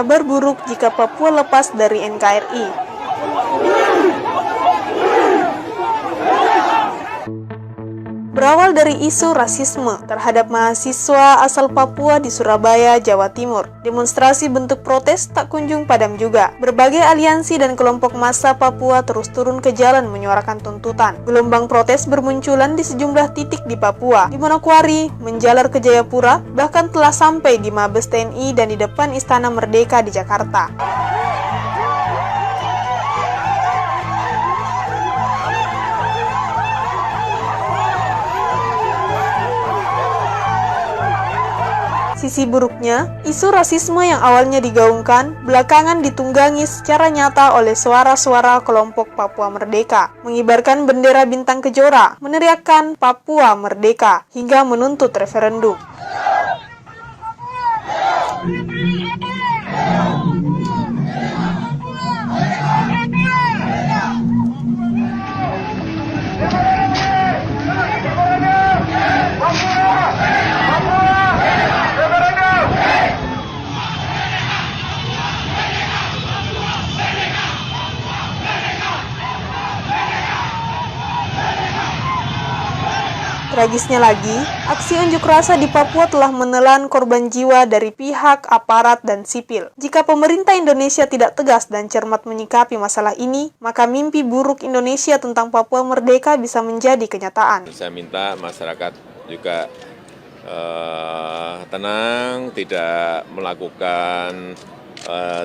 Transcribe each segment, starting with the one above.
kabar buruk jika Papua lepas dari NKRI. Berawal dari isu rasisme terhadap mahasiswa asal Papua di Surabaya, Jawa Timur, demonstrasi bentuk protes tak kunjung padam juga. Berbagai aliansi dan kelompok massa Papua terus turun ke jalan menyuarakan tuntutan. Gelombang protes bermunculan di sejumlah titik di Papua, di Manokwari, menjalar ke Jayapura, bahkan telah sampai di Mabes TNI dan di depan Istana Merdeka di Jakarta. Sisi buruknya, isu rasisme yang awalnya digaungkan, belakangan ditunggangi secara nyata oleh suara-suara kelompok Papua Merdeka, mengibarkan bendera bintang kejora, meneriakkan Papua Merdeka, hingga menuntut referendum. Tragisnya lagi, aksi unjuk rasa di Papua telah menelan korban jiwa dari pihak aparat dan sipil. Jika pemerintah Indonesia tidak tegas dan cermat menyikapi masalah ini, maka mimpi buruk Indonesia tentang Papua Merdeka bisa menjadi kenyataan. Saya minta masyarakat juga tenang, tidak melakukan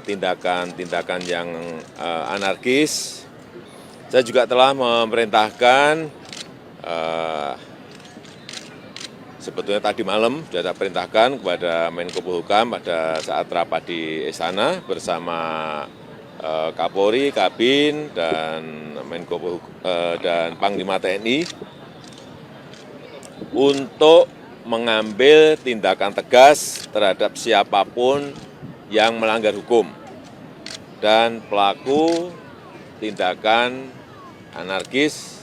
tindakan-tindakan yang anarkis. Saya juga telah memerintahkan sebetulnya tadi malam sudah saya perintahkan kepada Menko Polhukam pada saat rapat di Istana bersama Kapolri, Kabin, dan dan Panglima TNI untuk mengambil tindakan tegas terhadap siapapun yang melanggar hukum dan pelaku tindakan anarkis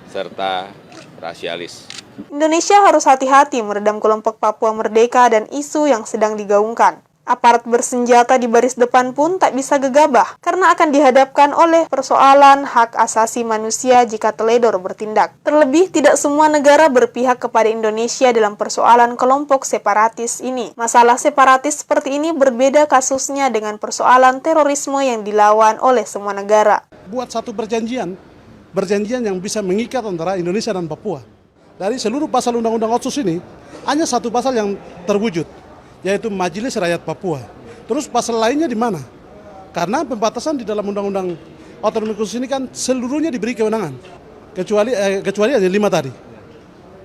serta rasialis. Indonesia harus hati-hati meredam kelompok Papua Merdeka dan isu yang sedang digaungkan. Aparat bersenjata di baris depan pun tak bisa gegabah karena akan dihadapkan oleh persoalan hak asasi manusia jika teledor bertindak. Terlebih, tidak semua negara berpihak kepada Indonesia dalam persoalan kelompok separatis ini. Masalah separatis seperti ini berbeda kasusnya dengan persoalan terorisme yang dilawan oleh semua negara. Buat satu perjanjian yang bisa mengikat antara Indonesia dan Papua. Dari seluruh pasal Undang-Undang Otsus ini, hanya satu pasal yang terwujud, yaitu Majelis Rakyat Papua. Terus pasal lainnya di mana? Karena pembatasan di dalam Undang-Undang Otonomi Khusus ini kan seluruhnya diberi kewenangan, kecuali ada 5 tadi.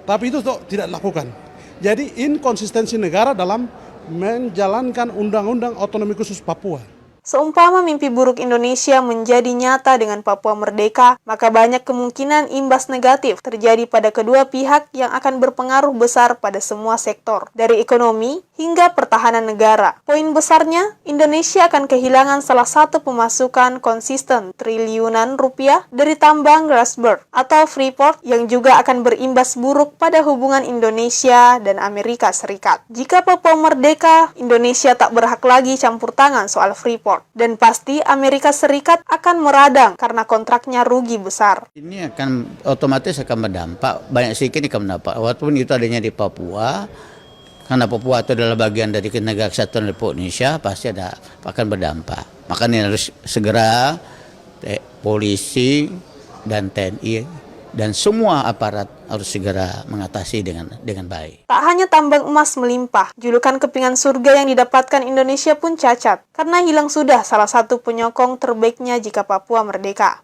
Tapi itu tidak dilakukan. Jadi inkonsistensi negara dalam menjalankan Undang-Undang Otonomi Khusus Papua. Seumpama mimpi buruk Indonesia menjadi nyata dengan Papua Merdeka, maka banyak kemungkinan imbas negatif terjadi pada kedua pihak yang akan berpengaruh besar pada semua sektor, dari ekonomi hingga pertahanan negara. Poin besarnya, Indonesia akan kehilangan salah satu pemasukan konsisten triliunan rupiah dari tambang Grasberg atau Freeport yang juga akan berimbas buruk pada hubungan Indonesia dan Amerika Serikat. Jika Papua Merdeka, Indonesia tak berhak lagi campur tangan soal Freeport. Dan pasti Amerika Serikat akan meradang karena kontraknya rugi besar. Ini akan otomatis akan berdampak, banyak sedikit ini akan berdampak. Walaupun itu adanya di Papua, karena Papua itu adalah bagian dari negara kesatuan Republik Indonesia, pasti akan berdampak. Makanya harus segera polisi dan TNI dan semua aparat harus segera mengatasi dengan baik. Tak hanya tambang emas melimpah, julukan kepingan surga yang didapatkan Indonesia pun cacat, karena hilang sudah salah satu penyokong terbaiknya jika Papua merdeka.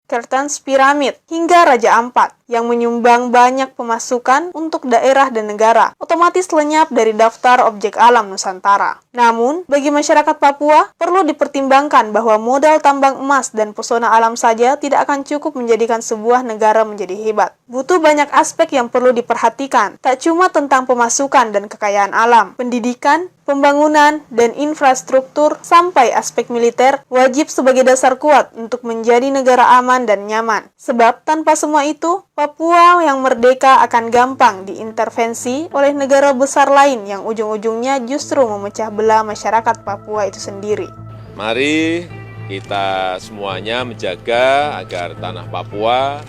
Kertens Piramid, hingga Raja Ampat, yang menyumbang banyak pemasukan untuk daerah dan negara, otomatis lenyap dari daftar objek alam Nusantara. Namun, bagi masyarakat Papua, perlu dipertimbangkan bahwa modal tambang emas dan pesona alam saja tidak akan cukup menjadikan sebuah negara menjadi hebat. Butuh banyak aspek yang perlu diperhatikan, tak cuma tentang pemasukan dan kekayaan alam, pendidikan, pembangunan, dan infrastruktur, sampai aspek militer wajib sebagai dasar kuat untuk menjadi negara aman dan nyaman. Sebab tanpa semua itu, Papua yang merdeka akan gampang diintervensi oleh negara besar lain yang ujung-ujungnya justru memecah belah masyarakat Papua itu sendiri. Mari kita semuanya menjaga agar tanah Papua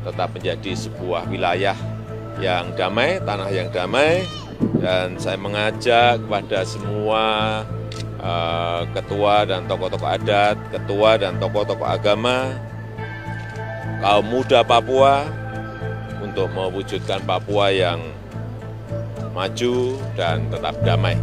tetap menjadi sebuah wilayah yang damai, tanah yang damai, dan saya mengajak kepada semua ketua dan tokoh-tokoh adat, ketua dan tokoh-tokoh agama, kaum muda Papua, untuk mewujudkan Papua yang maju dan tetap damai.